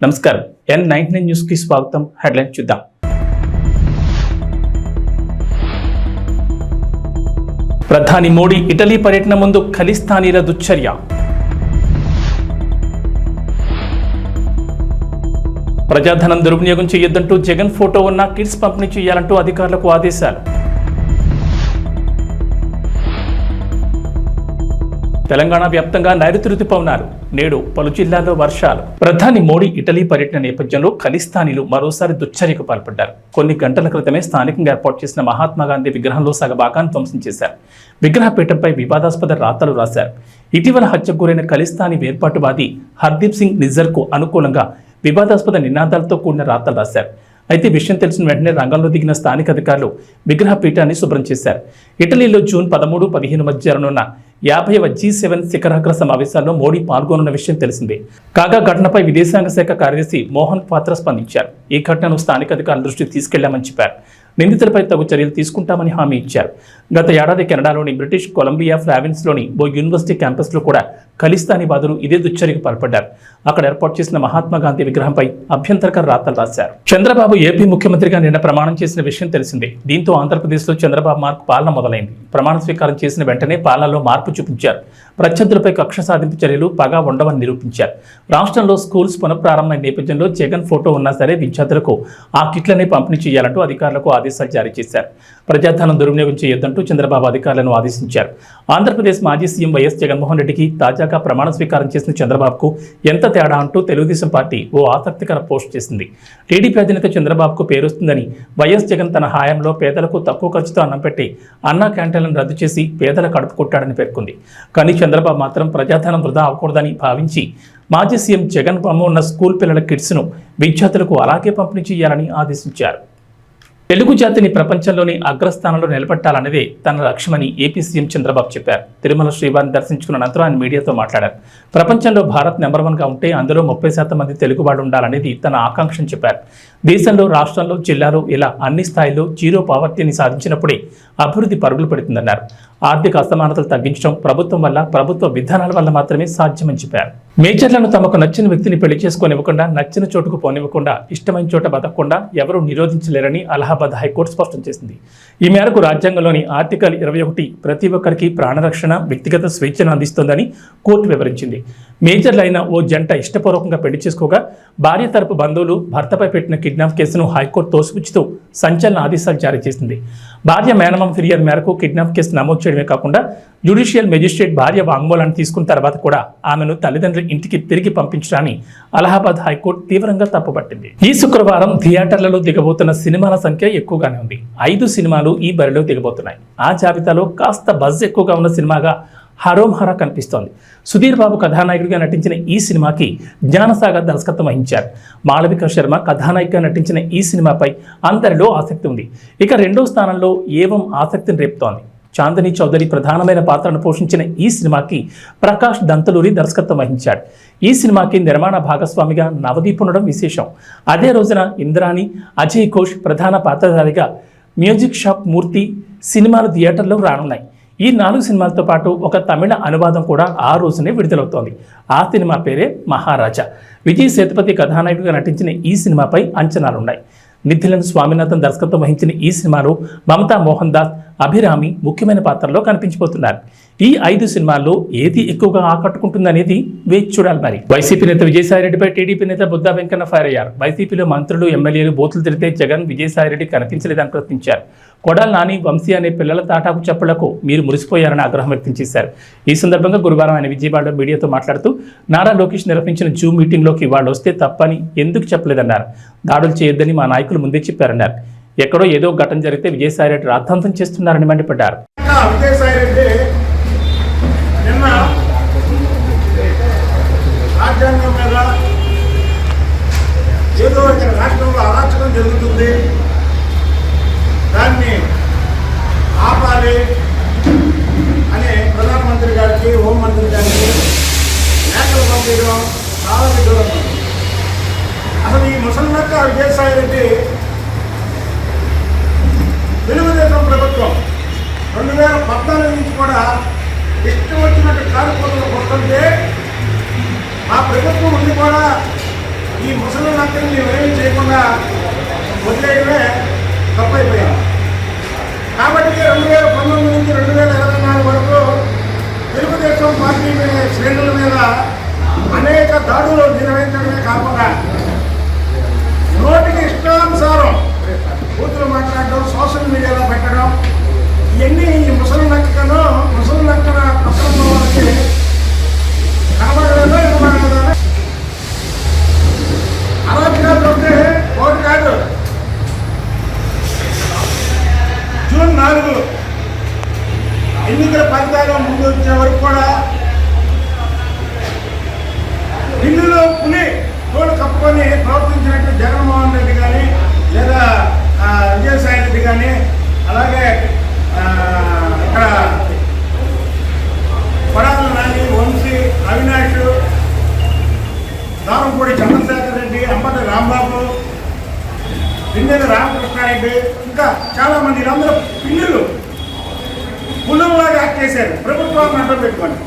నమస్కారం N99 news కి స్వాగతం. హెడ్లైన్ చూద్దాం. ప్రధాని మోడీ ఇటలీ పర్యటన ముందు ఖలిస్తానీల దుశ్చర్య. ప్రజాధనం దుర్వినియోగం చేయొద్దంటూ జగన్ ఫోటో ఉన్న కిట్స్ పంపిణీ చేయాలంటూ అధికారులకు ఆదేశాలు. తెలంగాణ వ్యాప్తంగా నైరుతి రుతుపవనాలు, నేడు పలు జిల్లాల్లో వర్షాలు. ప్రధాని మోడీ ఇటలీ పర్యటన నేపథ్యంలో ఖలిస్తానీలు మరోసారి దుశ్చర్యకు పాల్పడ్డారు. కొన్ని గంటల క్రితమే స్థానికంగా ఏర్పాటు చేసిన మహాత్మా గాంధీ విగ్రహంలో సగభాగాన్ని ధ్వంసం చేశారు. విగ్రహపీఠంపై వివాదాస్పద రాతలు రాశారు. ఇటీవల హత్యకు గురైన ఖలిస్తానీ వేర్పాటువాది హర్దీప్ సింగ్ నిజ్జర్కు అనుకూలంగా వివాదాస్పద నినాదాలతో కూడిన రాతలు రాశారు. అయితే విషయం తెలిసిన వెంటనే రంగంలో దిగిన స్థానిక అధికారులు విగ్రహ పీఠాన్ని శుభ్రం చేశారు. ఇటలీలో జూన్ 13-15 మధ్య జరగనున్న 50వ G7 శిఖరాగ్ర సమావేశాల్లో మోడీ పాల్గొనున్న విషయం తెలిసిందే. కాగా ఘటనపై విదేశాంగ శాఖ కార్యదర్శి మోహన్ పాత్ర స్పందించారు. ఈ ఘటనను స్థానిక అధికారుల దృష్టికి తీసుకెళ్లామని చెప్పారు. నిందితులపై తగు చర్యలు తీసుకుంటామని హామీ ఇచ్చారు. గత ఏడాది కెనడాలోని బ్రిటిష్ కొలంబియా ఫ్లావిన్స్లోని ఓ యూనివర్సిటీ క్యాంపస్లో కూడా ఖలిస్తానీ వాదులు ఇదే దుశ్చర్యకు పాల్పడ్డారు. అక్కడ ఏర్పాటు చేసిన మహాత్మా గాంధీ విగ్రహంపై అభ్యంతరకర రాతలు రాశారు. చంద్రబాబు ఏపీ ముఖ్యమంత్రిగా నిన్న ప్రమాణం చేసిన విషయం తెలిసిందే. దీంతో ఆంధ్రప్రదేశ్లో చంద్రబాబు మార్కు పాలన మొదలైంది. ప్రమాణ స్వీకారం చేసిన వెంటనే పాలనలో మార్పు చూపించారు. ప్రత్యర్థులపై కక్ష సాధింపు చర్యలు పగా ఉండవని నిరూపించారు. రాష్ట్రంలో స్కూల్స్ పునఃప్రారంభమైన నేపథ్యంలో జగన్ ఫోటో ఉన్నా సరే విద్యార్థులకు ఆ కిట్లనే పంపిణీ చేయాలంటూ అధికారులకు ఆదేశాలు జారీ చేశారు. ప్రజాధనం దుర్వినియోగం చేయొద్దంటూ చంద్రబాబు అధికారులను ఆదేశించారు. ఆంధ్రప్రదేశ్ మాజీ సీఎం వైఎస్ జగన్మోహన్ రెడ్డికి తాజాగా ప్రమాణ స్వీకారం చేసిన చంద్రబాబుకు ఎంత తేడా అంటూ తెలుగుదేశం పార్టీ ఓ ఆసక్తికర పోస్ట్ చేసింది. టీడీపీ అధినేత చంద్రబాబుకు పేరొస్తుందని వైఎస్ జగన్ తన హయాంలో పేదలకు తక్కువ ఖర్చుతో అన్నం పెట్టి అన్నా క్యాంటీన్లను రద్దు చేసి పేదల కడుపు కొట్టాడని పేర్కొంది. కానీ చంద్రబాబు మాత్రం ప్రజాధనం వృధా అవ్వకూడదని భావించి మాజీ సీఎం జగన్ బొమ్మ ఉన్న స్కూల్ పిల్లల కిట్స్ను విద్యార్థులకు అలాగే పంపిణీ చేయాలని ఆదేశించారు. తెలుగు జాతిని ప్రపంచంలోని అగ్రస్థానంలో నిలబెట్టాలనేదే తన లక్ష్యమని ఏపీ సీఎం చంద్రబాబు చెప్పారు. తిరుమల శ్రీవారిని దర్శించుకున్న అనంతరం ఆయన మీడియాతో మాట్లాడారు. ప్రపంచంలో భారత్ నెంబర్ 1గా ఉంటే అందులో 30% మంది తెలుగు వాడు ఉండాలనేది తన ఆకాంక్షని చెప్పారు. దేశంలో, రాష్ట్రంలో, జిల్లాలో ఇలా అన్ని స్థాయిల్లో జీరో పావర్టీని సాధించినప్పుడే అభివృద్ధి పరుగులు పెడుతుందన్నారు. ఆర్థిక అసమానతలు తగ్గించడం ప్రభుత్వం వల్ల, ప్రభుత్వ విధానాల వల్ల మాత్రమే సాధ్యమని చెప్పారు. మేజర్లను తమకు నచ్చిన వ్యక్తిని పెళ్లి చేసుకోనివ్వకుండా, నచ్చిన చోటుకు పోనివ్వకుండా, ఇష్టమైన చోట బతకకుండా ఎవరూ నిరోధించలేరని అలహాబాద్ హైకోర్టు స్పష్టం చేసింది. ఈ మేరకు రాజ్యాంగంలోని ఆర్టికల్ 21 ప్రతి ఒక్కరికి ప్రాణరక్షణ, వ్యక్తిగత స్వేచ్ఛను అందిస్తోందని కోర్టు వివరించింది. మేజర్లైన ఓ జంట ఇష్టపూర్వకంగా పెళ్లి చేసుకోగా భార్య తరపు బంధువులు భర్తపై పెట్టిన కిడ్నాప్ కేసును హైకోర్టు తోసిపుచ్చుతూ సంచలన ఆదేశాలు జారీ చేసింది. భార్య మేనమామ ఫిర్యాదు మేరకు కిడ్నాప్ కేసు నమోదు చేయడమే కాకుండా జ్యుడిషియల్ మెజిస్ట్రేట్ భార్య వాంగ్మూలాన్ని తీసుకున్న తర్వాత కూడా ఆమెను తల్లిదండ్రుల ఇంటికి తిరిగి పంపించడాన్ని అలహాబాద్ హైకోర్టు తీవ్రంగా తప్పుపట్టింది. ఈ శుక్రవారం థియేటర్లలో దిగబోతున్న సినిమాల సంఖ్య ఎక్కువగానే ఉంది. 5 సినిమాలు ఈ బరిలో దిగబోతున్నాయి. ఆ జాబితాలో కాస్త బజ్ ఎక్కువగా ఉన్న సినిమాగా హరోం హరా కనిపిస్తోంది. సుధీర్ బాబు కథానాయకుడిగా నటించిన ఈ సినిమాకి జ్ఞానసాగర్ దర్శకత్వం వహించారు. మాళవిక శర్మ కథానాయికగా నటించిన ఈ సినిమాపై అందరిలో ఆసక్తి ఉంది. ఇక 2వ స్థానంలో ఏవం ఆసక్తిని రేపుతోంది. చాందిని చౌదరి ప్రధానమైన పాత్రను పోషించిన ఈ సినిమాకి ప్రకాష్ దంతలూరి దర్శకత్వం వహించాడు. ఈ సినిమాకి నిర్మాణ భాగస్వామిగా నవదీప్ ఉండడం విశేషం. అదే రోజున ఇంద్రాణి, అజయ్ ఘోష్ ప్రధాన పాత్రధారిగా మ్యూజిక్ షాప్ మూర్తి సినిమాలు థియేటర్లో రానున్నాయి. ఈ 4 సినిమాలతో పాటు ఒక తమిళ అనువాదం కూడా ఆ రోజునే విడుదలవుతోంది. ఆ సినిమా పేరే మహారాజా. విజయ్ సేతుపతి కథానాయకుడిగా నటించిన ఈ సినిమాపై అంచనాలున్నాయి. నిథిలన్ స్వామినాథన్ దర్శకత్వం వహించిన ఈ సినిమాలో మమతా మోహన్ దాస్, అభిరామి ముఖ్యమైన పాత్రలో కనిపించబోతున్నారు. ఈ 5 సినిమాల్లో ఏది ఎక్కువగా ఆకట్టుకుంటుందనేది వేచి చూడాలి. మరి వైసీపీ నేత విజయసాయిరెడ్డిపై టీడీపీ నేత బుద్దా వెంకన్న ఫైర్ అయ్యారు. వైసీపీలో మంత్రులు, ఎమ్మెల్యేలు బూతులు తిరిగితే జగన్ విజయసాయిరెడ్డి కనిపించలేదని ప్రశ్నించారు. కొడాలి నాని, వంశీ అనే పిల్లల తాటాకు చెప్పులకు మీరు మురిసిపోయారని ఆగ్రహం వ్యక్తం చేశారు. ఈ సందర్భంగా గురువారం ఆయన విజయవాడలో మీడియాతో మాట్లాడుతూ నారా లోకేష్ నిర్వహించిన జూమ్ మీటింగ్లోకి వాళ్ళు వస్తే తప్పని ఎందుకు చెప్పలేదన్నారు. దాడులు చేయొద్దని మా నాయకులు ముందే చెప్పారన్నారు. ఎక్కడో ఏదో ఘటన జరిగితే విజయసాయిరెడ్డి రాద్ధాంతం చేస్తున్నారని మండిపడ్డారు. ఏదో ఇక్కడ రాష్ట్రంలో అరాచకం జరుగుతుంది, దాన్ని ఆపాలి అని ప్రధానమంత్రి గారికి, హోంమంత్రి గారికి లేఖలు పంపించడం చాలా విధంగా. అసలు ఈ ముసలినక్క విజయసాయిరెడ్డి తెలుగుదేశం ప్రభుత్వం 2014 నుంచి కూడా ఇష్టం వచ్చినట్టు కార్యక్రమాలు వస్తుంటే మా ప్రభుత్వం ఉండి కూడా ఈ ముసలి నక్కని మేమేమీ చేయకుండా వదిలేయడమే తప్పైపోయాం. కాబట్టి 2019 నుంచి 2024 వరకు తెలుగుదేశం పార్టీ శ్రేణుల మీద అనేక దాడులు నిర్వహించడమే కాకుండా నోటికి ఇష్టానుసారం బూతులు మాట్లాడడం, సోషల్ మీడియాలో పెట్టడం, ఇవన్నీ ఈ ముసలి నక్కను ముసలి నక్కన పక్కన వాళ్ళకి కనబడలేదో ఇవ్వబడలేదో అరాచకాలు ఉంటే ఒకటి కాదు. జూన్ 4 ఎన్నికల ఫలితాలు ముందు వచ్చే వరకు కూడా ఢిల్లీలో పులి తోడు కప్పుకొని ప్రవర్తించినట్టు జగన్మోహన్ రెడ్డి కానీ లేదా విజయసాయి రెడ్డి కానీ, అలాగే ఇక్కడ కొడాల నాని, వంశీ, అవినాష్, దారంపూడి చంద్రశేఖర్ రెడ్డి, అంబటి రాంబాబు, పిన్నెల రామకృష్ణారెడ్డి, ఇంకా చాలామంది వీళ్ళందరూ పిల్లులు పులులాగా యాక్ట్ చేశారు ప్రభుత్వాన్ని అడ్డం పెట్టుకొని.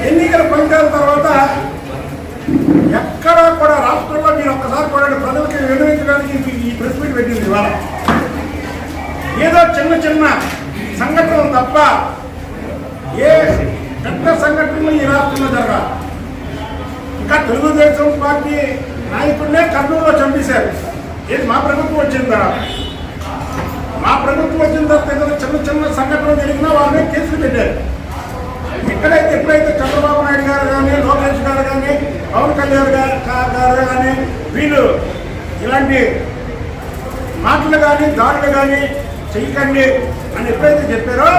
ఎన్నికల ఫలితాల తర్వాత ఎక్కడా కూడా రాష్ట్రంలో మీరు ఒక్కసారి కూడా ప్రజలకి వినియోగించడానికి ఈ ప్రెస్ మీట్ పెట్టింది. ఇవాళ ఏదో చిన్న చిన్న సంఘటనలు తప్ప ఏ పెద్ద సంఘటనలు ఈ రాష్ట్రంలో జరగాలి. ఇంకా తెలుగుదేశం పార్టీ నాయకుడినే కర్నూలులో చంపేశారు. ఏది మా ప్రభుత్వం వచ్చిన తర్వాత. మా ప్రభుత్వం వచ్చిన తర్వాత ఏదైనా చిన్న చిన్న సంఘటనలు జరిగినా వాళ్ళని కేసులు పెట్టారు. ఎప్పుడైతే చంద్రబాబు నాయుడు గారు కానీ, లోకేష్ గారు కానీ, పవన్ కళ్యాణ్ గారు కానీ వీళ్ళు ఇలాంటి మాటలు కానీ దాడులు కానీ చెయ్యకండి అని ఎప్పుడైతే చెప్పారో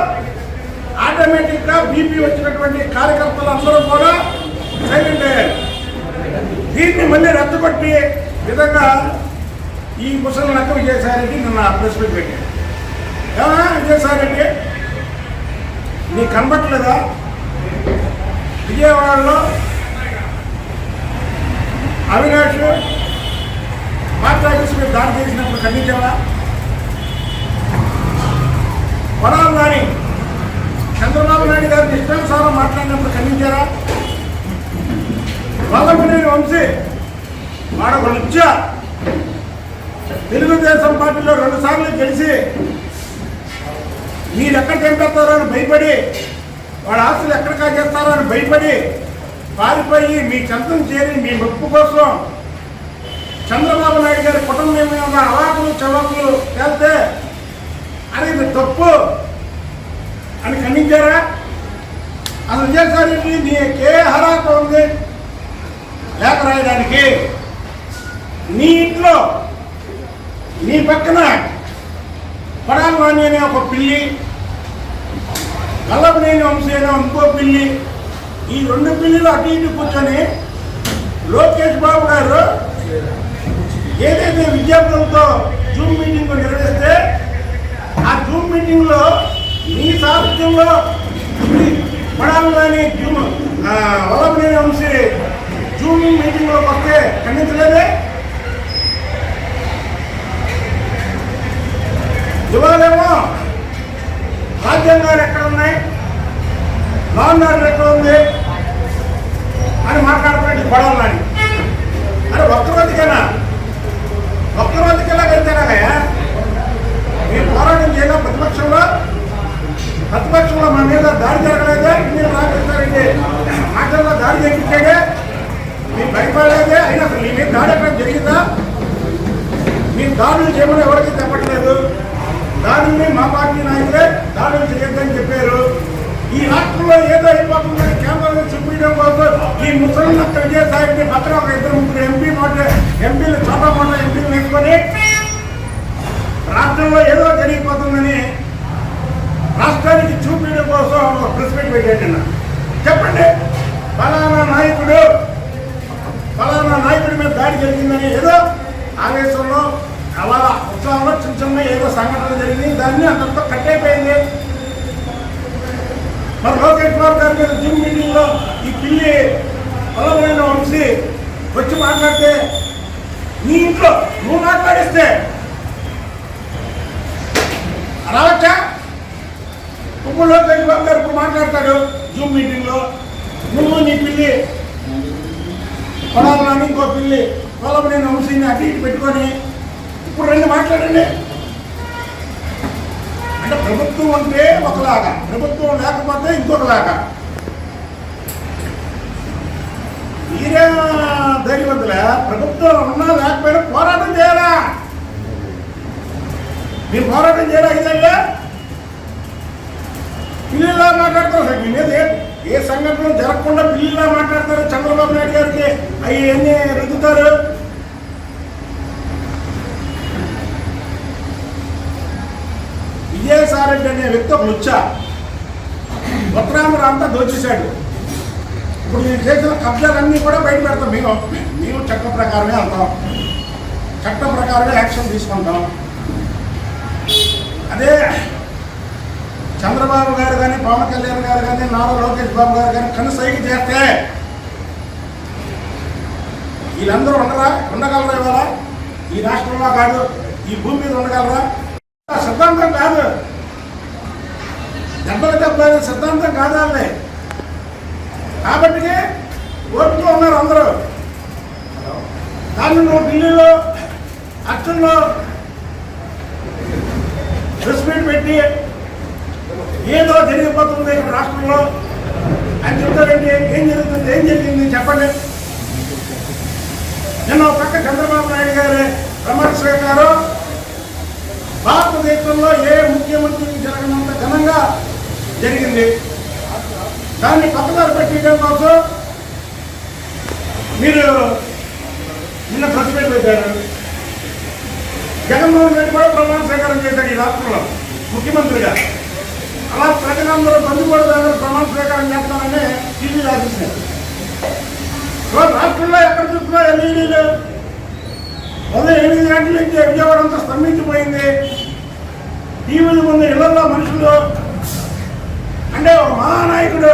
ఆటోమేటిక్గా బీపీ వచ్చినటువంటి కార్యకర్తలు అందరూ కూడా సైలెంట్ అయ్యారు. దీన్ని మళ్ళీ రద్దుకొట్టి విధంగా ఈ ముసలి నక్క విజయసాయిరెడ్డి నిన్న ప్రెస్ మీట్ పెట్టారు. ఏమన్నా విజయసాయిరెడ్డి నీకు కనబట్టలేదా? విజయవాడలో అవినాష్ పార్టీ ఆఫీస్ మీద దాడి చేసినప్పుడు ఖండించావా? కొడాల నాని చంద్రబాబు నాయుడు గారిని ఇష్టానుసారం మాట్లాడినప్పుడు ఖండించారా? వల్లభనేని వంశీ వాడొక లుచ్చ తెలుగుదేశం పార్టీలో 2 సార్లు గెలిచి మీరు ఎక్కడ చంపేస్తారో అని భయపడి, వాడు ఆస్తులు ఎక్కడ కాజేస్తారో అని భయపడి పారిపోయి మీ చెంతం చేరి మీ మెప్పు కోసం చంద్రబాబు నాయుడు గారి కుటుంబం మీద అవాకులు చవాకులు తేలితే అది తప్పు అని ఖండించారా? అసలు విజయసాయిరెడ్డి నీకే అర్హత ఉంది లేఖ రాయడానికి? నీ ఇంట్లో నీ పక్కన కొడాల నాని అనే ఒక పిల్లి, వల్లభనేని వంశీ అనే ఇంకో పిల్లి, ఈ 2 పిల్లిలు అటు ఇటు కూర్చొని లోకేష్ బాబు గారు ఏదైతే విద్యార్థులతో జూమ్ మీటింగ్ నిర్వహిస్తే ఆ జూమ్ మీటింగ్లో మీ సాహిత్యంలో కొడాల నాని వల్లభనేని వంశీ జూమ్ మీటింగ్లోకి వస్తే ఖండించలేదే? ఇవాళేమో రాజ్యాంగాలు ఎక్కడ ఉన్నాయి, లా అండ్ ఆర్డర్ ఎక్కడ ఉంది అని మాట్లాడుతున్నట్టు కొడాల నాని. అరే ఒక్కరోజుకైనా వెళ్తేనాగయ్యా మీరు పోరాటం చేయగా ప్రతిపక్షంలో మన మీద దాడి జరగలేదే? మీరు రాజేస్తారండి మాటల్లో దాడి చేయించాడే? మీరు భయపడలేదే? అయినా అసలు మీ మీద దాడి ఎక్కడ జరిగిందా? మీరు దాడులు చేయమని ఎవరికి చెప్పట్లేదు. దాడుల్ని మా పార్టీ నాయకులే దాడులు చేయొద్దని చెప్పారు. ఈ రాష్ట్రంలో ఏదో అయిపోతుందని కేంద్రంలో చూపించడం కోసం ఈ ముసలి నక్క విజయసాయిరెడ్డి పక్కన ఒక 2-3 ఎంపీలు చోటా మోట ఎంపీలు వేసుకొని రాష్ట్రంలో ఏదో జరిగిపోతుందని రాష్ట్రానికి చూపించడం కోసం ఒక ప్రెస్ మీట్ పెట్టాడు. చెప్పండి, ఫలానా నాయకుడి మీద దాడి జరిగిందని ఏదో ఆవేశంలో అలా ఉత్సాహంలో చిన్న ఏదో సంఘటన జరిగింది, దాన్ని అంతటితో కట్టయిపోయింది. మరి లోకేష్ బాబు గారి మీద జూమ్ మీటింగ్లో ఈ పిల్లి వల్లభనేని వంశీ వచ్చి మాట్లాడితే నీ ఇంట్లో నువ్వు మాట్లాడిస్తే రావచ్చా? ఇప్పుడు లోకేష్ బాబు గారు ఇప్పుడు మాట్లాడతాడు జూమ్ మీటింగ్లో, నువ్వు నీ పిల్లి పొలాలని ఇంకో పిల్లి పొలమనేని వంశీని అటు ఇటు పెట్టుకొని ఇప్పుడు రెండు మాట్లాడండి. అంటే ప్రభుత్వం ఉంటే ఒకలాగా, ప్రభుత్వం లేకపోతే ఇంకొకలాగా. మీరే ధైర్యవంతులే, ప్రభుత్వం ఉన్నా లేకపోయినా పోరాటం చేయాలా? మీరు పోరాటం చేయాలా? ఇదల్లా పిల్లిలా మాట్లాడతారు సార్. మీ మీద ఏ సంఘటన జరగకుండా పిల్లిలా మాట్లాడతారు. చంద్రబాబు నాయుడు గారికి అవి ఎన్ని రుద్దుతారు. విజయసాయిరెడ్డి అనే వ్యక్తి ఒక లుచ్చా ఉత్తరాంధ్ర అంతా దోచేశాడు. ఇప్పుడు నేను చేసిన కబ్జాలన్నీ కూడా బయట పెడతాం. మేము చట్ట ప్రకారమే వెళ్తాం, చట్ట ప్రకారమే యాక్షన్ తీసుకుంటాం. అదే చంద్రబాబు గారు కానీ, పవన్ కళ్యాణ్ గారు కానీ, నారా లోకేష్ బాబు గారు కానీ కనుసైకి చేస్తే వీళ్ళందరూ ఉండగలరా? ఇవాళ ఈ రాష్ట్రంలో కాదు, ఈ భూమి మీద ఉండగలరా? సిద్ధాంతం కాదు, దెబ్బలు సిద్ధాంతం కాదు వాళ్ళే. కాబట్టి ఓటుతో ఉన్నారు అందరూ. దాన్ని నువ్వు ఢిల్లీలో అర్చనలో ప్రెస్ మీట్ పెట్టి ఏదో జరిగిపోతుంది ఇక్కడ రాష్ట్రంలో అని చెప్తారండి. ఏం జరుగుతుంది, ఏం జరిగింది చెప్పండి. నిన్న ఒక పక్క చంద్రబాబు నాయుడు గారి ప్రమాణ స్వీకారం భారతదేశంలో ఏ ముఖ్యమంత్రికి జరగనంత ఘనంగా జరిగింది. దాన్ని పక్కదారి పెట్టడం కోసం మీరు నిన్న ప్రెస్ మీట్ పెట్టారు. జగన్మోహన్ రెడ్డి కూడా ప్రమాణ స్వీకారం చేశాడు ఈ రాష్ట్రంలో ముఖ్యమంత్రిగా. అలా ప్రజలందరూ బంధువులు ప్రమాణ స్వీకారం చేస్తానని టీవీ రాసేసారు. రాష్ట్రంలో ఎక్కడ చూసినా ఎల్ఈడీలు ఉదయం 8 గంటల నుంచి విజయవాడ అంతా స్తంభించిపోయింది. టీవీల ముందు ఇళ్లలో మనుషులు అంటే ఒక మహానాయకుడు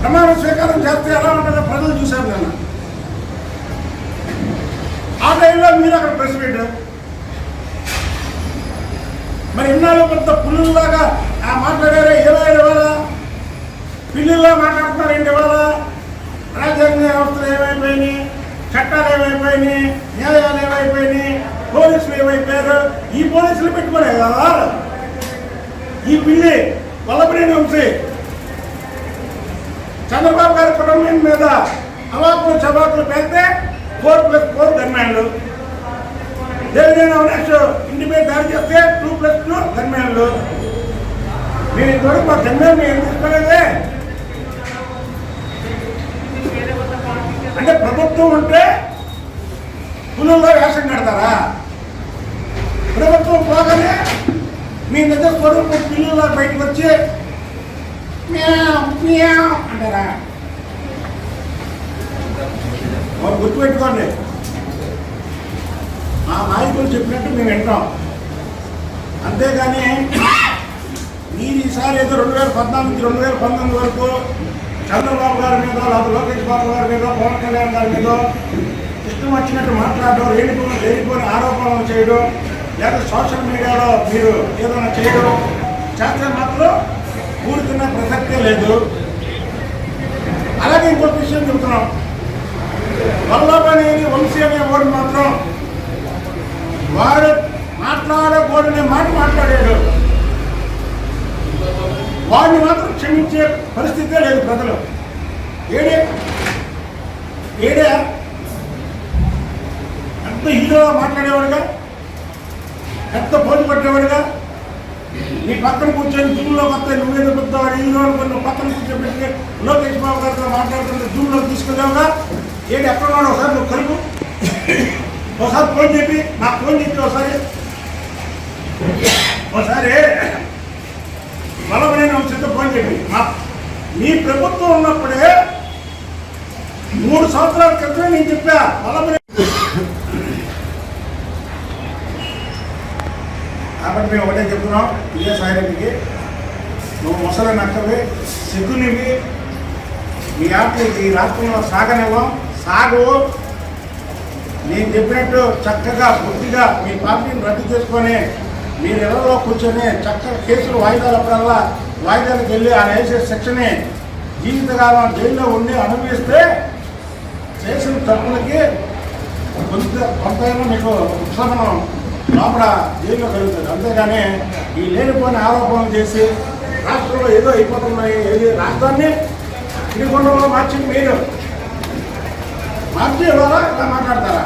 ప్రమాణ స్వీకారం చేస్తే ఎలా ఉంటుందో ప్రజలు చూశారు. నేను ఆ టైంలో మీరు అక్కడ ప్రెస్ మీట్ మరి ఇన్నాళ్ళు కొంత పుల్లులాగా మాట్లాడారే. ఇవాళ పిల్లుల్లా మాట్లాడుతున్నారు. ఏంటి ఇవాళ రాజ్యాంగ వ్యవస్థలు ఏమైపోయినాయి, చట్టాలు ఏమైపోయినాయి, న్యాయాలు ఏమైపోయినాయి, పోలీసులు ఏమైపోయారు. ఈ పోలీసులు పెట్టుకోలే కదా ఈ పిల్లి వల్లభనేని వంశీ చంద్రబాబు గారి కుటుంబం మీద అవాకులు చవాకులు పెడితే 4+4 గన్మ్యాన్లు, దేవినేని అవినాష్ ఇంటి మీద దాడి చేస్తే 2+2 గన్మ్యాన్లు. మీరు ఇంతవరకు మా గన్మ్యాన్ ఏం తీసుకోలేదే. అంటే ప్రభుత్వం ఉంటే పులుల్లో వేషం కడతారా? ప్రభుత్వం పోగానే మీ నిజ స్వరూపం పిల్లల్లో బయటకు వచ్చి అంటారా? వాళ్ళు గుర్తుపెట్టుకోండి, మా నాయకులు చెప్పినట్టు మేము వింటాం. అంతేగాని మీరు ఈసారి ఏదో 2014 నుంచి 2019 వరకు చంద్రబాబు గారి మీద, లేదా లోకేష్ బాబు గారి మీద, పవన్ కళ్యాణ్ గారి మీద ఇష్టం వచ్చినట్టు మాట్లాడడం, లేనిపోని ఆరోపణలు చేయడం, లేదా సోషల్ మీడియాలో మీరు ఏదైనా చేయడం చేస్తే మాత్రం ఊరుకున్న ప్రసక్తే లేదు. అలాగే ఇంకొక విషయం చెబుతున్నాం. వల్లభనేని వంశీ అనే వాడు మాత్రం వాడు మాట్లాడకూడనే మాట మాట్లాడాడు. వాడిని మాత్రం క్షమించే పరిస్థితే లేదు ప్రజలు. ఏడే ఎంత హీరోగా మాట్లాడేవాడుగా, ఎంత పోటీ పట్టేవాడుగా, నీ పక్కన కూర్చొని జూమ్లోకి వస్తే నువ్వేదో పెద్దవాడు హీరో అనుకుని పక్కన కూర్చోబెట్టి లోకేష్ బాబు గారితో మాట్లాడుతుంటే జూమ్లోకి తీసుకెళ్ళావుగా. ఏడు ఎక్కడున్నాడు ఒకసారి నువ్వు కలుపు, ఒకసారి ఫోన్ చెప్పి నాకు ఫోన్ చెప్పి ఒకసారి వల్లభనేని వంశీతో ఫోన్ చెప్పి మీ ప్రభుత్వం ఉన్నప్పుడే 3 సంవత్సరాల క్రితం నేను చెప్పా వల్లభనేని. కాబట్టి మేము ఒకటే చెప్తున్నాం విజయసాయిరెడ్డికి, నువ్వు ముసలి నక్కవి, సిగ్గునివి, మీ ఆటలు ఈ రాష్ట్రంలో సాగు. నేను చెప్పినట్టు చక్కగా బుద్ధిగా మీ పార్టీని రద్దు చేసుకొని మీరు ఇళ్లలో కూర్చొని చక్కగా కేసులు వాయిదాలకు వెళ్ళి ఆ వేసే శిక్షని జీవితకాలం జైల్లో ఉండి అనుభవిస్తే తప్పులకి కొంతైనా మీకు ఉపశమనం లోపల జైల్లో కలుగుతుంది. అంతేగాని ఈ లేనిపోయిన ఆరోపణలు చేసి రాష్ట్రంలో ఏదో అయిపోతున్నాయి, ఏది రాష్ట్రాన్ని ఇడికొండలో మార్చింది మీరు. మార్చి ఇవ్వాలా ఇలా మాట్లాడతారా?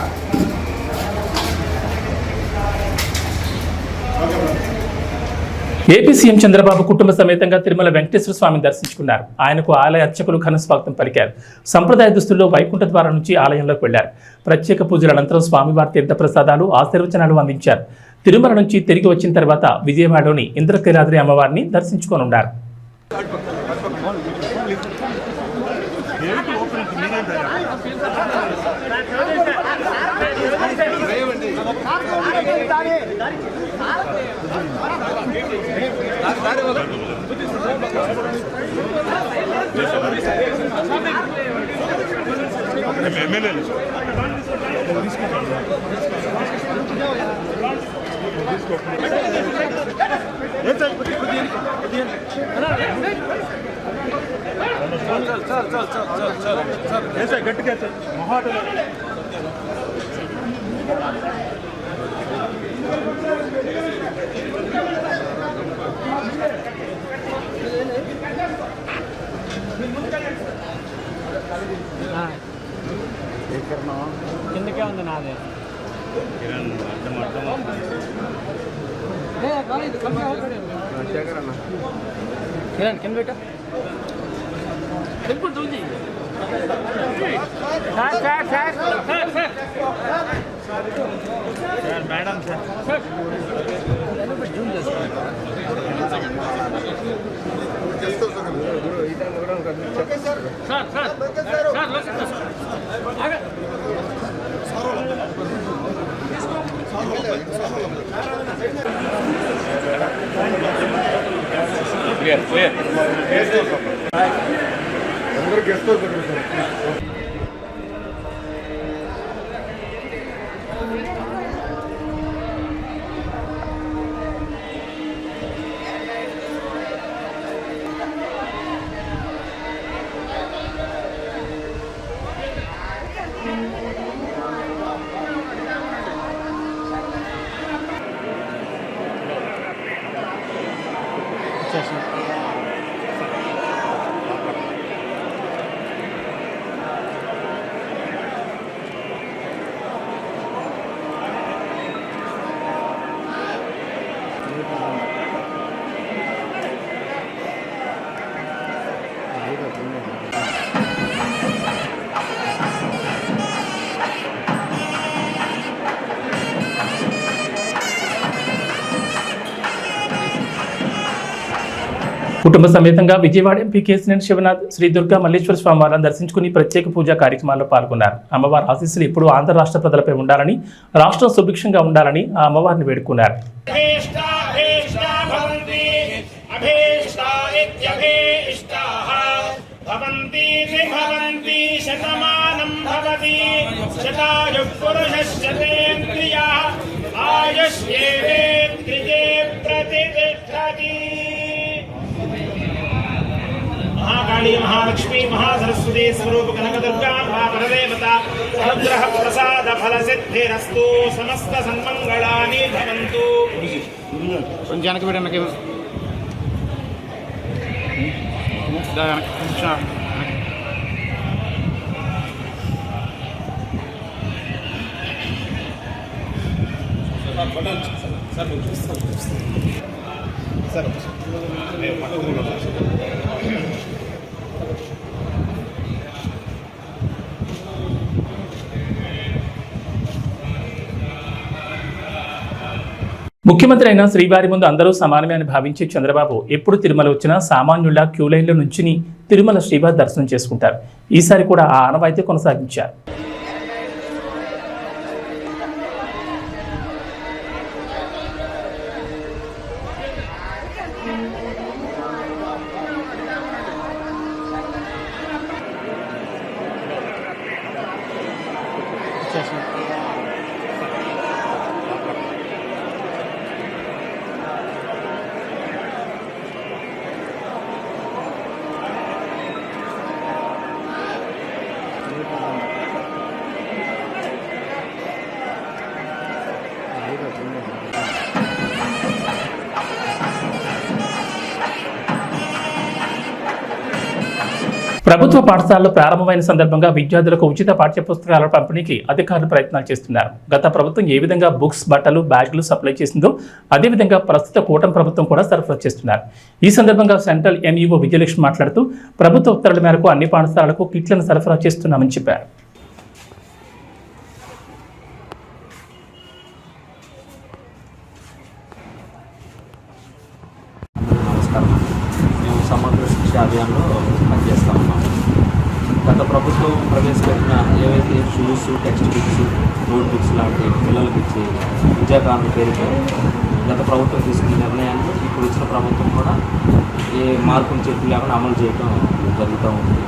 ఏపీ సీఎం చంద్రబాబు కుటుంబ సమేతంగా తిరుమల వెంకటేశ్వర స్వామిని దర్శించుకున్నారు. ఆయనకు ఆలయ అర్చకులు ఘన స్వాగతం పలికారు. సంప్రదాయ దుస్తుల్లో వైకుంఠ ద్వారం నుంచి ఆలయంలోకి వెళ్లారు. ప్రత్యేక పూజల అనంతరం స్వామివారి తీర్థ ప్రసాదాలు, ఆశీర్వచనాలు అందించారు. తిరుమల నుంచి తిరిగి వచ్చిన తర్వాత విజయవాడలోని ఇంద్రకీలాద్రి అమ్మవారిని దర్శించుకోనున్నారు. గట్టిగా కిందకే ఉంది నాదే కిరణ్ కింద పెట్టా టెంపుల్ చూసి మేడం సార్ జూమ్ చేస్తాను. కుటుంబ సమేతంగా విజయవాడ ఎంపీ కేసినేని శివనాథ్ శ్రీ దుర్గా మల్లేశ్వర స్వామివారిని దర్శించుకుని ప్రత్యేక పూజా కార్యక్రమాల్లో పాల్గొన్నారు. అమ్మవారి ఆశీస్సులు ఎప్పుడూ ఆంధ్ర రాష్ట్ర ప్రజలపై ఉండాలని, రాష్ట్రం సుభిక్షంగా ఉండాలని ఆ అమ్మవారిని వేడుకున్నారు. महाकाली महालक्ष्मी महासरस्वती स्वरूप कनकदुर्गा महापरदेवता अनुग्रह प्रसाद फल सिद्धिरस्तु समस्त सन्मंगलानि भवन्तु. जनक बेटा ముఖ్యమంత్రి అయిన శ్రీవారి ముందు అందరూ సమానమే అని భావించే చంద్రబాబు ఎప్పుడు తిరుమల వచ్చినా సామాన్యుల క్యూ లైన్లో నుంచి తిరుమల శ్రీవారి దర్శనం చేసుకుంటారు. ఈసారి కూడా ఆ ఆనవాయితీ కొనసాగించారు. ప్రభుత్వ పాఠశాలలు ప్రారంభమైన సందర్భంగా విద్యార్థులకు ఉచిత పాఠ్యపుస్తకాల పంపిణీకి అధికారులు ప్రయత్నాలు చేస్తున్నారు. గత ప్రభుత్వం ఏ విధంగా బుక్స్, బట్టలు, బ్యాగులు సప్లై చేసిందో అదేవిధంగా ప్రస్తుత కూటమి ప్రభుత్వం కూడా సరఫరా చేస్తున్నారు. ఈ సందర్భంగా సెంట్రల్ ఎంఈఓ విజయలక్ష్మి మాట్లాడుతూ ప్రభుత్వ ఉత్తర్వుల మేరకు అన్ని పాఠశాలలకు కిట్లను సరఫరా చేస్తున్నామని చెప్పారు. నమస్కారం. మేము సమగ్ర శిక్ష అభియాన్లో పనిచేస్తూ ఉన్నాము. గత ప్రభుత్వం ప్రవేశపెట్టిన ఏవైతే shoes, text books, note books లాంటి పిల్లలకి ఇచ్చే విద్యాకారుల పేరుతో గత ప్రభుత్వం తీసుకున్న నిర్ణయాన్ని ఇప్పుడు వచ్చిన ప్రభుత్వం కూడా ఏ మార్పులు చెప్పు లేకుండా అమలు చేయడం జరుగుతూ ఉంది.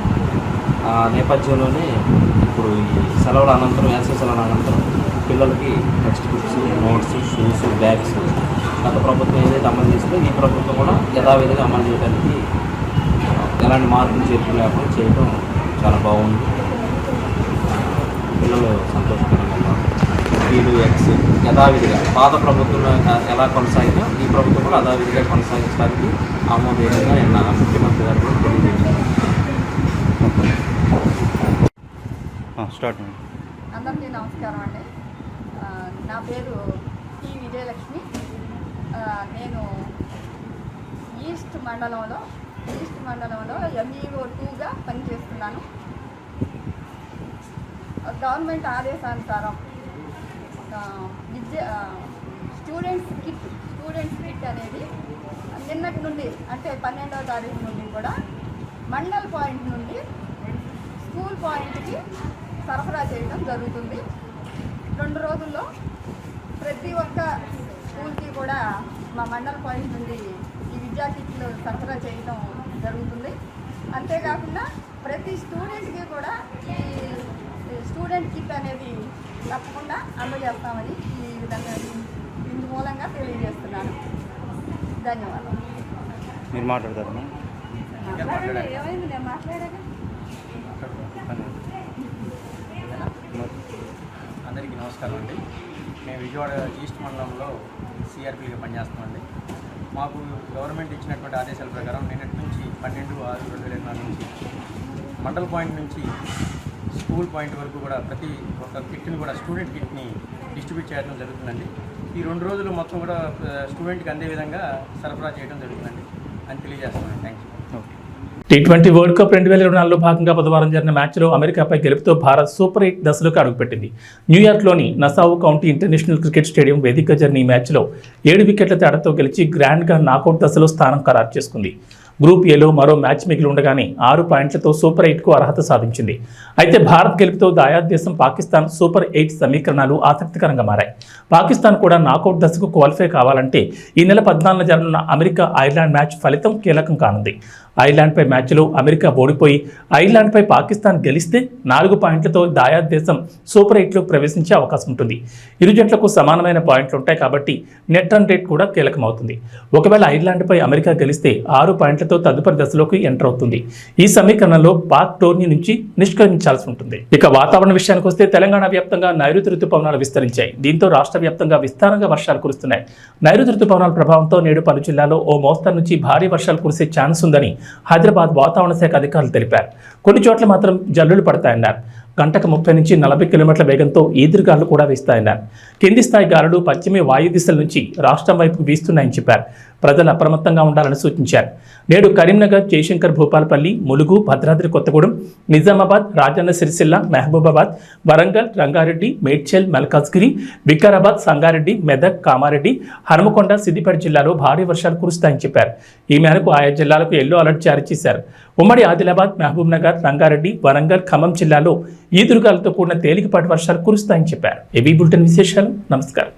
ఆ నేపథ్యంలోనే ఇప్పుడు ఈ సెలవుల అనంతరం, వేసవి సెలవుల అనంతరం పిల్లలకి text books, notes, shoes, bags గత ప్రభుత్వం ఏదైతే అమలు చేసిందో ఈ ప్రభుత్వం కూడా యథావిధిగా అమలు చేయడానికి ఎలాంటి మార్పులు చేర్పులు లేకుండా చేయడం చాలా బాగుంది. పిల్లలు సంతోషకరంగా ఉన్నారు. వీళ్ళు యథావిధిగా పాత ప్రభుత్వం ఎలా కొనసాగినా ఈ ప్రభుత్వం కూడా యథావిధిగా కొనసాగించడానికి ఆమోదయోగ్యంగా నిన్న ముఖ్యమంత్రి గారు కూడా తెలియజేశారు. అందరికీ నమస్కారం అండి. నా పేరు టి విజయలక్ష్మి. నేను ఈస్ట్ మండలంలో ఎంఈఓ 2గా పనిచేస్తున్నాను. గవర్నమెంట్ ఆదేశానుసారం స్టూడెంట్స్ కిట్ అనేది నిన్నటి నుండి అంటే 12వ తారీఖు నుండి కూడా మండల్ పాయింట్ నుండి స్కూల్ పాయింట్కి సరఫరా చేయడం జరుగుతుంది. 2 రోజుల్లో ప్రతి ఒక్క స్కూల్కి కూడా మా మండల్ పాయింట్ నుండి ఈ విద్యా కిట్లు సరఫరా చేయడం జరుగుతుంది. అంతేకాకుండా ప్రతి స్టూడెంట్కి కూడా ఈ స్టూడెంట్ కిట్ అనేది తప్పకుండా అందజేస్తామని ఈ విధంగా ఇందు మూలంగా తెలియజేస్తున్నాను. ధన్యవాదాలు. మీరు మాట్లాడతారు ఏమైంది? నేను మాట్లాడాను. అందరికీ నమస్కారం అండి. మేము విజయవాడ ఈస్ట్ మండలంలో సిఆర్పీగా పనిచేస్తామండి. మాకు గవర్నమెంట్ ఇచ్చినటువంటి ఆదేశాల ప్రకారం నిన్నటి నుంచి 12/6/2024 నుంచి మండల్ పాయింట్ నుంచి స్కూల్ పాయింట్ వరకు కూడా ప్రతి ఒక్క కిట్ని కూడా స్టూడెంట్ కిట్ని డిస్ట్రిబ్యూట్ చేయడం జరుగుతుందండి. ఈ 2 రోజులు మొత్తం కూడా స్టూడెంట్కి అందే విధంగా సరఫరా చేయడం జరుగుతుందండి అని తెలియజేస్తున్నాను. Thank you. T20 world cup 2024లో భాగంగా బుధవారం జరిగిన మ్యాచ్లో అమెరికాపై గెలుపుతో భారత్ సూపర్ 8 దశలోకి అడుగుపెట్టింది. న్యూయార్క్లోని Nassau county international cricket stadium వేదికగా జరిగిన ఈ మ్యాచ్లో 7 వికెట్ల తేడాతో గెలిచి గ్రాండ్గా నాకౌట్ దశలో స్థానం ఖరారు చేసుకుంది. గ్రూప్ ఏలో మరో మ్యాచ్ మిగిలి ఉండగానే 6 పాయింట్లతో సూపర్ 8కు అర్హత సాధించింది. అయితే భారత్ గెలుపుతో దాయాద్ దేశం పాకిస్తాన్ సూపర్ 8 సమీకరణాలు ఆసక్తికరంగా మారాయి. పాకిస్తాన్ కూడా నాకౌట్ దశకు క్వాలిఫై కావాలంటే ఈ నెల 14న జరగనున్న అమెరికా ఐర్లాండ్ మ్యాచ్ ఫలితం కీలకం కానుంది. ఐర్లాండ్పై మ్యాచ్లో అమెరికా ఓడిపోయి ఐర్లాండ్పై పాకిస్తాన్ గెలిస్తే 4 పాయింట్లతో దాయాద్ దేశం సూపర్ 8లో ప్రవేశించే అవకాశం ఉంటుంది. ఇరు జట్లకు సమానమైన పాయింట్లు ఉంటాయి కాబట్టి నెట్ రన్ రేట్ కూడా కీలకమవుతుంది. ఒకవేళ ఐర్లాండ్పై అమెరికా గెలిస్తే 6 పాయింట్లతో తదుపరి దశలోకి ఎంటర్ అవుతుంది. ఈ సమీకరణలో పాక్ టోర్నీ నుంచి నిష్క్రమించాల్సి ఉంటుంది. ఇక వాతావరణ విషయానికి వస్తే తెలంగాణ వ్యాప్తంగా నైరుతి రుతుపవనాలు విస్తరించాయి. దీంతో రాష్ట్ర వ్యాప్తంగా విస్తారంగా వర్షాలు కురుస్తున్నాయి. నైరుతి రుతుపవనాల ప్రభావంతో నేడు పలు జిల్లాల్లో ఓ మోస్తరు నుంచి భారీ వర్షాలు కురిసే ఛాన్స్ ఉందని హైదరాబాద్ వాతావరణ శాఖ అధికారులు తెలిపారు. కొన్ని చోట్ల మాత్రం జల్లులు పడతాయన్నారు. గంటకు 30 నుంచి 40 కిలోమీటర్ల వేగంతో ఈదురుగాలు కూడా వీస్తాయన్నారు. కింది స్థాయి గాలులు పశ్చిమ వాయు దిశల నుంచి రాష్ట్రం వైపు వీస్తున్నాయని చెప్పారు. ప్రజలు అప్రమత్తంగా ఉండాలని సూచించారు. నేడు కరీంనగర్, జయశంకర్, భూపాలపల్లి, ములుగు, భద్రాద్రి కొత్తగూడెం, నిజామాబాద్, రాజన్న సిరిసిల్ల, మహబూబాబాద్, వరంగల్, రంగారెడ్డి, మేడ్చల్, మల్కాజ్గిరి, వికారాబాద్, సంగారెడ్డి, మెదక్, కామారెడ్డి, హనుమకొండ, సిద్దిపేట జిల్లాలో భారీ వర్షాలు కురుస్తాయని చెప్పారు. ఈ మేరకు ఆయా జిల్లాలకు ఎల్లో అలర్ట్ జారీ చేశారు. ఉమ్మడి ఆదిలాబాద్, మహబూబ్నగర్, రంగారెడ్డి, వరంగల్, ఖమ్మం జిల్లాలో ఈదురుగాలతో కూడిన తేలికపాటి వర్షాలు కురుస్తాయని చెప్పారు. ఏబీ బులెటిన్ విశేషాలు. నమస్కారం.